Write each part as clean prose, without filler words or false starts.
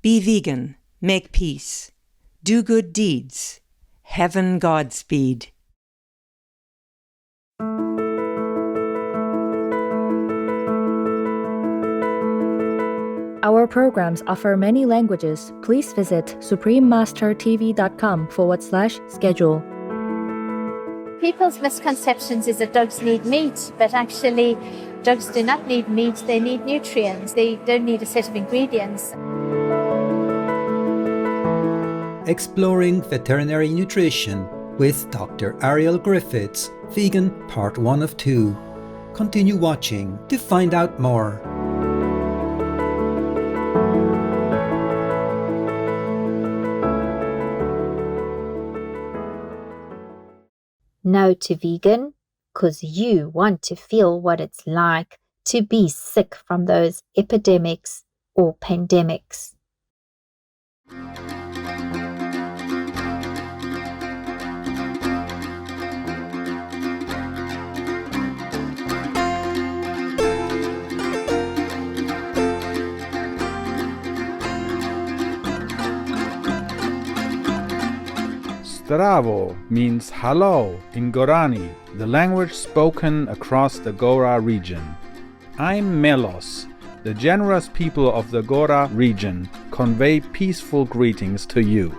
Be vegan, make peace, do good deeds, heaven Godspeed. Our programs offer many languages. Please visit suprememastertv.com/schedule. People's misconceptions is that dogs need meat, but actually dogs do not need meat, they need nutrients. They don't need a set of ingredients. Exploring Veterinary Nutrition with Dr. Arielle Griffiths, Vegan Part 1 of 2. Continue watching to find out more. No to vegan, 'cause you want to feel what it's like to be sick from those epidemics or pandemics. Zdravo means hello in Gorani, the language spoken across the Gora region. I'm Melos. The generous people of the Gora region convey peaceful greetings to you.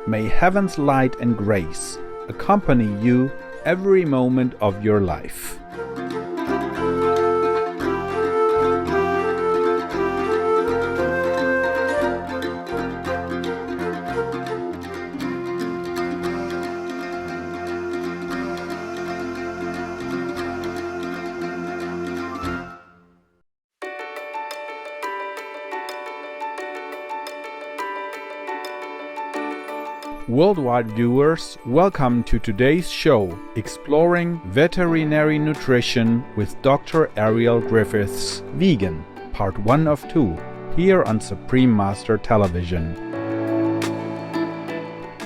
May heaven's light and grace accompany you every moment of your life. Worldwide viewers, welcome to today's show, Exploring Veterinary Nutrition with Dr. Arielle Griffiths, Vegan, Part 1 of 2, here on Supreme Master Television.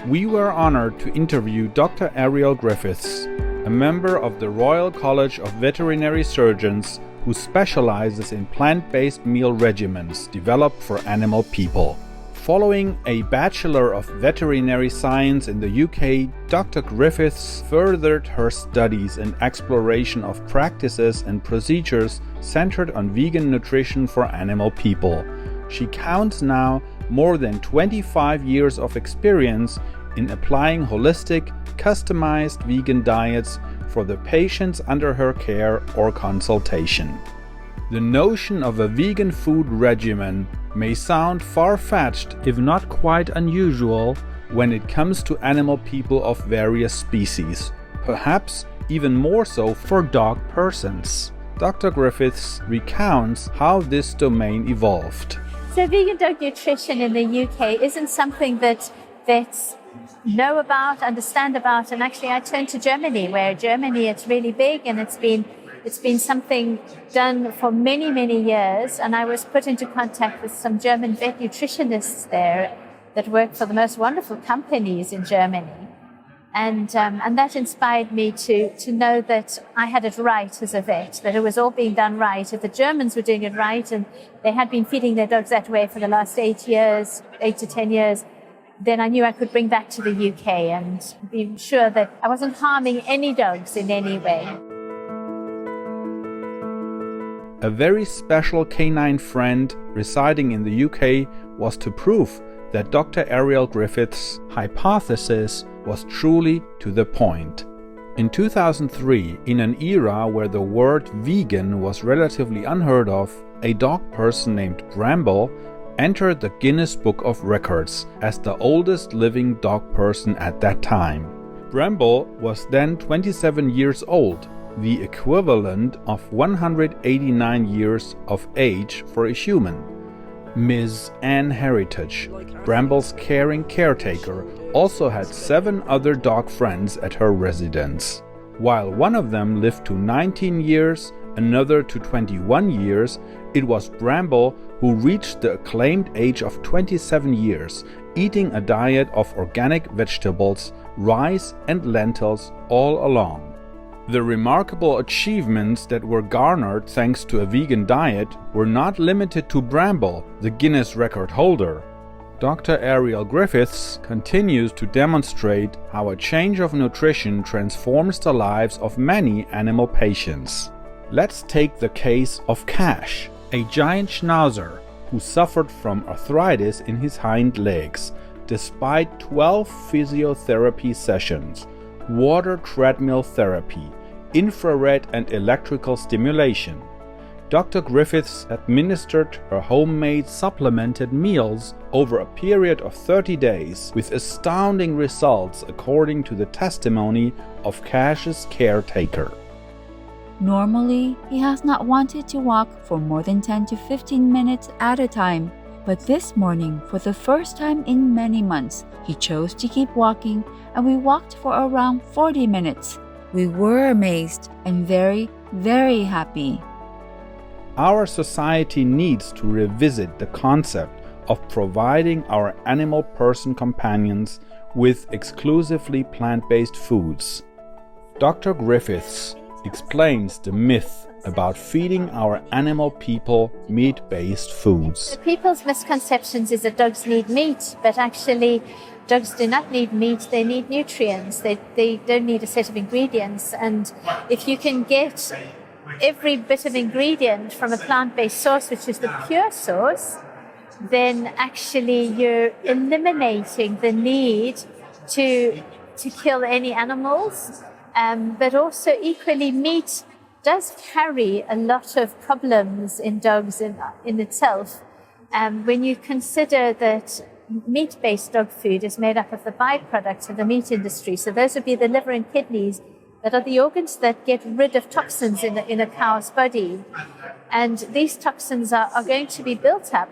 We were honored to interview Dr. Arielle Griffiths, a member of the Royal College of Veterinary Surgeons who specializes in plant-based meal regimens developed for animal people. Following a Bachelor of Veterinary Science in the UK, Dr. Griffiths furthered her studies and exploration of practices and procedures centered on vegan nutrition for animal people. She counts now more than 25 years of experience in applying holistic, customized vegan diets for the patients under her care or consultation. The notion of a vegan food regimen may sound far-fetched, if not quite unusual, when it comes to animal people of various species, perhaps even more so for dog persons. Dr. Griffiths recounts how this domain evolved. So vegan dog nutrition in the UK isn't something that vets know about, understand about, and actually I turned to Germany, where Germany it's really big and it's been something done for many, many years, and I was put into contact with some German vet nutritionists there that work for the most wonderful companies in Germany. And that inspired me to know that I had it right as a vet, that it was all being done right. If the Germans were doing it right, and they had been feeding their dogs that way for the last 8 to 10 years, then I knew I could bring that to the UK and be sure that I wasn't harming any dogs in any way. A very special canine friend residing in the UK was to prove that Dr. Arielle Griffiths' hypothesis was truly to the point. In 2003, in an era where the word vegan was relatively unheard of, a dog person named Bramble entered the Guinness Book of Records as the oldest living dog person at that time. Bramble was then 27 years old, the equivalent of 189 years of age for a human. Ms. Anne Heritage, Bramble's caring caretaker, also had 7 other dog friends at her residence. While one of them lived to 19 years, another to 21 years, it was Bramble who reached the acclaimed age of 27 years, eating a diet of organic vegetables, rice and lentils all along. The remarkable achievements that were garnered thanks to a vegan diet were not limited to Bramble, the Guinness record holder. Dr. Arielle Griffiths continues to demonstrate how a change of nutrition transforms the lives of many animal patients. Let's take the case of Cash, a giant schnauzer who suffered from arthritis in his hind legs despite 12 physiotherapy sessions, water treadmill therapy, infrared and electrical stimulation. Dr. Griffiths administered her homemade supplemented meals over a period of 30 days with astounding results according to the testimony of Cash's caretaker. Normally, he has not wanted to walk for more than 10 to 15 minutes at a time, but this morning, for the first time in many months, he chose to keep walking, and we walked for around 40 minutes. We were amazed and very, very happy. Our society needs to revisit the concept of providing our animal person companions with exclusively plant-based foods. Dr. Griffiths explains the myth about feeding our animal people meat-based foods. The people's misconceptions is that dogs need meat, but actually dogs do not need meat, they need nutrients. They don't need a set of ingredients. And if you can get every bit of ingredient from a plant-based source, which is the pure source, then actually you're eliminating the need to kill any animals. But also equally, meat does carry a lot of problems in dogs in itself. When you consider that meat-based dog food is made up of the byproducts of the meat industry, so those would be the liver and kidneys, that are the organs that get rid of toxins in a cow's body. And these toxins are going to be built up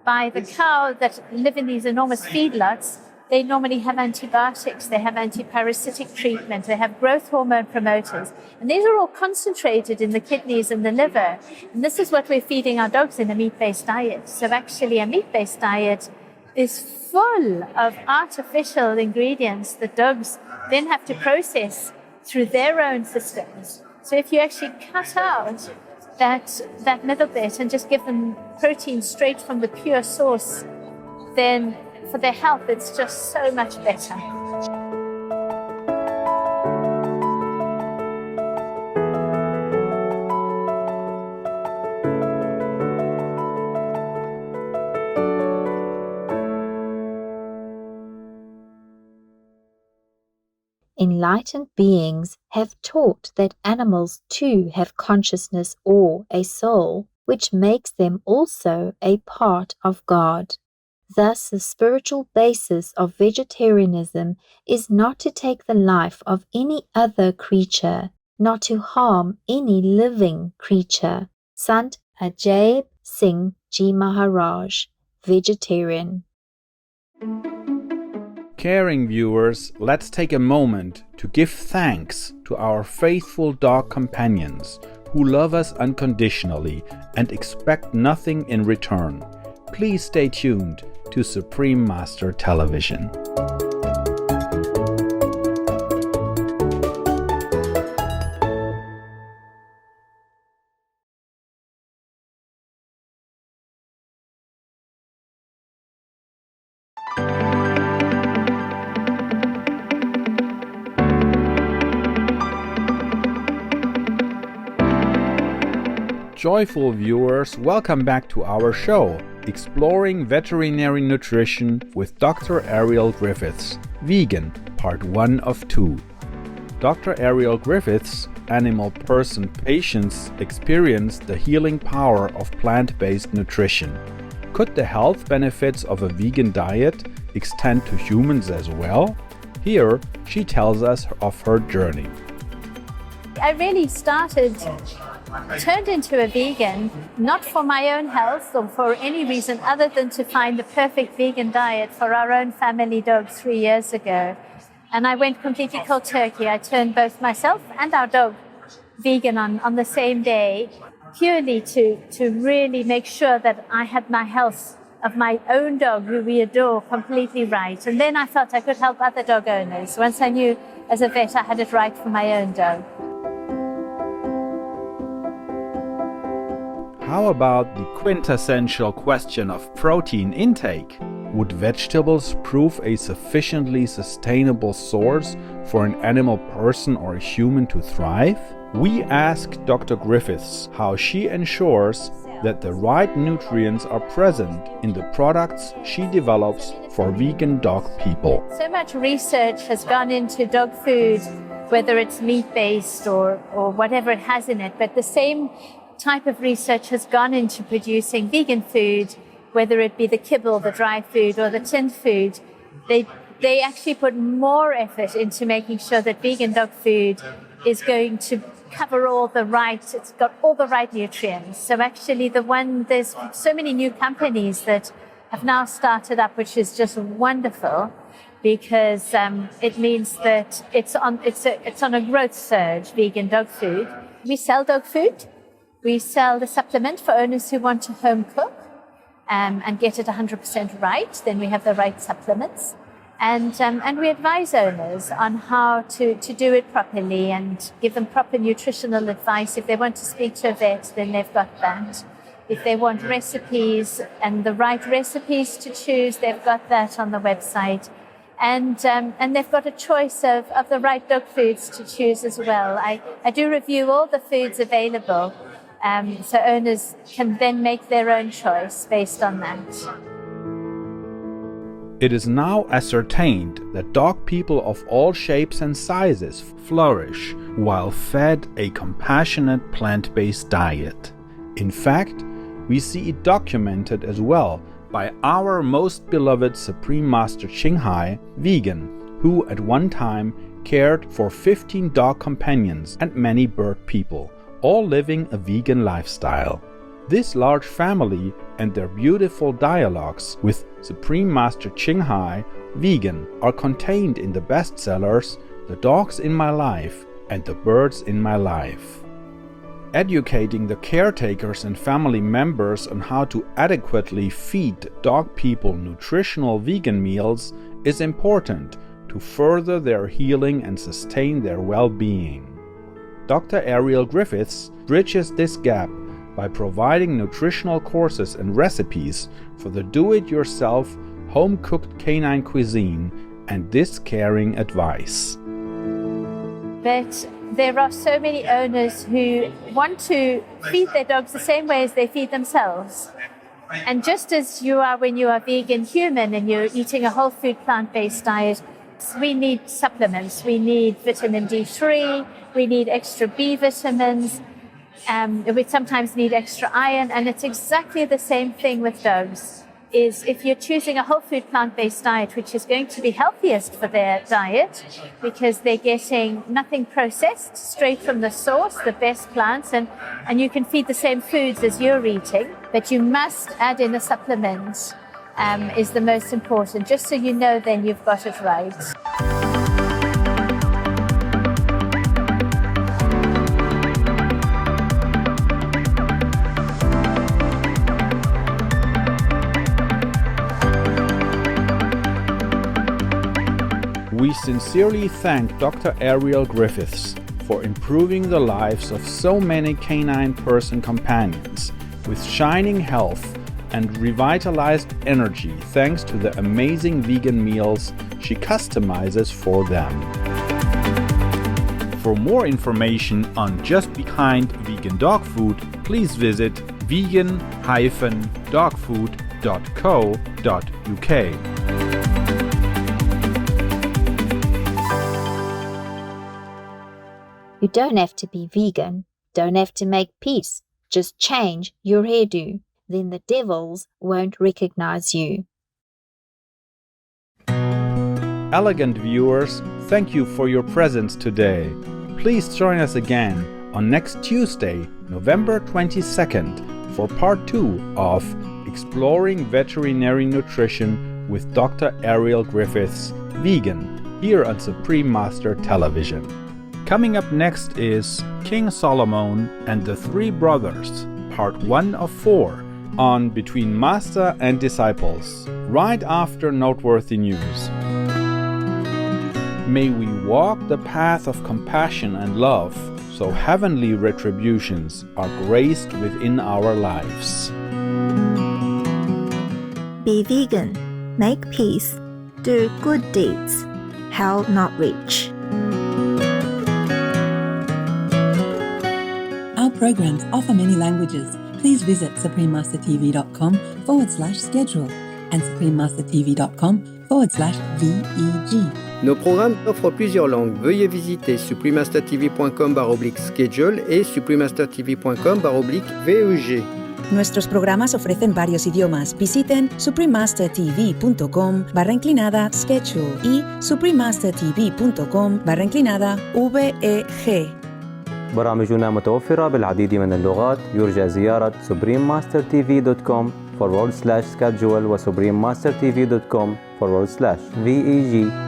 by the cow that live in these enormous feedlots. They normally have antibiotics, they have antiparasitic treatment, they have growth hormone promoters. And these are all concentrated in the kidneys and the liver. And this is what we're feeding our dogs in a meat-based diet. So actually a meat-based diet is full of artificial ingredients that dogs then have to process through their own systems. So if you actually cut out that middle bit and just give them protein straight from the pure source, then for their health, it's just so much better. Enlightened beings have taught that animals too have consciousness or a soul, which makes them also a part of God. Thus, the spiritual basis of vegetarianism is not to take the life of any other creature, not to harm any living creature. Sant Ajaib Singh Ji Maharaj, vegetarian. Caring viewers, let's take a moment to give thanks to our faithful dog companions who love us unconditionally and expect nothing in return. Please stay tuned to Supreme Master Television. Joyful viewers, welcome back to our show, Exploring Veterinary Nutrition with Dr. Arielle Griffiths, Vegan, Part 1 of 2. Dr. Arielle Griffiths, animal person patients experience the healing power of plant-based nutrition. Could the health benefits of a vegan diet extend to humans as well? Here, she tells us of her journey. I really turned into a vegan, not for my own health or for any reason other than to find the perfect vegan diet for our own family dog 3 years ago. And I went completely cold turkey. I turned both myself and our dog vegan on the same day, purely to really make sure that I had my health of my own dog, who we adore, completely right. And then I felt I could help other dog owners. Once I knew as a vet I had it right for my own dog. How about the quintessential question of protein intake? would vegetables prove a sufficiently sustainable source for an animal person or a human to thrive? We asked Dr. Griffiths how she ensures that the right nutrients are present in the products she develops for vegan dog people. So much research has gone into dog food, whether it's meat-based or whatever it has in it, but the same type of research has gone into producing vegan food, whether it be the kibble, the dry food, or the tinned food. They actually put more effort into making sure that vegan dog food is going to cover it's got all the right nutrients. So actually there's so many new companies that have now started up, which is just wonderful, because it means that it's on a growth surge, vegan dog food. We sell dog food. We sell the supplement for owners who want to home cook and get it 100% right. Then we have the right supplements. And we advise owners on how to do it properly and give them proper nutritional advice. If they want to speak to a vet, then they've got that. If they want recipes and the right recipes to choose, they've got that on the website. And they've got a choice of the right dog foods to choose as well. I do review all the foods available, so owners can then make their own choice based on that. It is now ascertained that dog people of all shapes and sizes flourish while fed a compassionate plant-based diet. In fact, we see it documented as well by our most beloved Supreme Master Qinghai, vegan, who at one time cared for 15 dog companions and many bird people, all living a vegan lifestyle. This large family and their beautiful dialogues with Supreme Master Qinghai, vegan, are contained in the bestsellers The Dogs in My Life and The Birds in My Life. Educating the caretakers and family members on how to adequately feed dog people nutritional vegan meals is important to further their healing and sustain their well-being. Dr. Arielle Griffiths bridges this gap by providing nutritional courses and recipes for the do-it-yourself, home-cooked canine cuisine and this caring advice. But there are so many owners who want to feed their dogs the same way as they feed themselves. And just as you are when you are vegan human and you're eating a whole food plant-based diet, we need supplements. We need vitamin D3, we need extra B vitamins, we sometimes need extra iron, and it's exactly the same thing with dogs. Is if you're choosing a whole food plant-based diet, which is going to be healthiest for their diet because they're getting nothing processed, straight from the source, the best plants, and you can feed the same foods as you're eating, but you must add in a supplement is the most important, just so you know then you've got it right. We sincerely thank Dr. Arielle Griffiths for improving the lives of so many canine person companions with shining health and revitalized energy thanks to the amazing vegan meals she customizes for them. For more information on Just Behind Vegan Dog Food, please visit vegan-dogfood.co.uk. You don't have to be vegan, don't have to make peace, just change your hairdo, then the devils won't recognize you. Elegant viewers, thank you for your presence today. Please join us again on next Tuesday, November 22nd, for part 2 of Exploring Veterinary Nutrition with Dr. Arielle Griffiths, vegan, here on Supreme Master Television. Coming up next is King Solomon and the Three Brothers, part 1 of 4, on Between Master and Disciples, right after noteworthy news. May we walk the path of compassion and love, so heavenly retributions are graced within our lives. Be vegan. make peace, do good deeds, hell not reach. Our programs offer many languages. Please visit suprememastertv.com/schedule and suprememastertv.com/VEG. Nos programmes offrent plusieurs langues. Veuillez visiter suprememastertv.com/schedule et suprememastertv.com/VEG. Nuestros programas ofrecen varios idiomas. Visiten suprememastertv.com/schedule y suprememastertv.com/VEG. برامجنا متوفرة بالعديد من اللغات. يرجى زيارة suprememastertv.com/schedule و suprememastertv.com/VEG.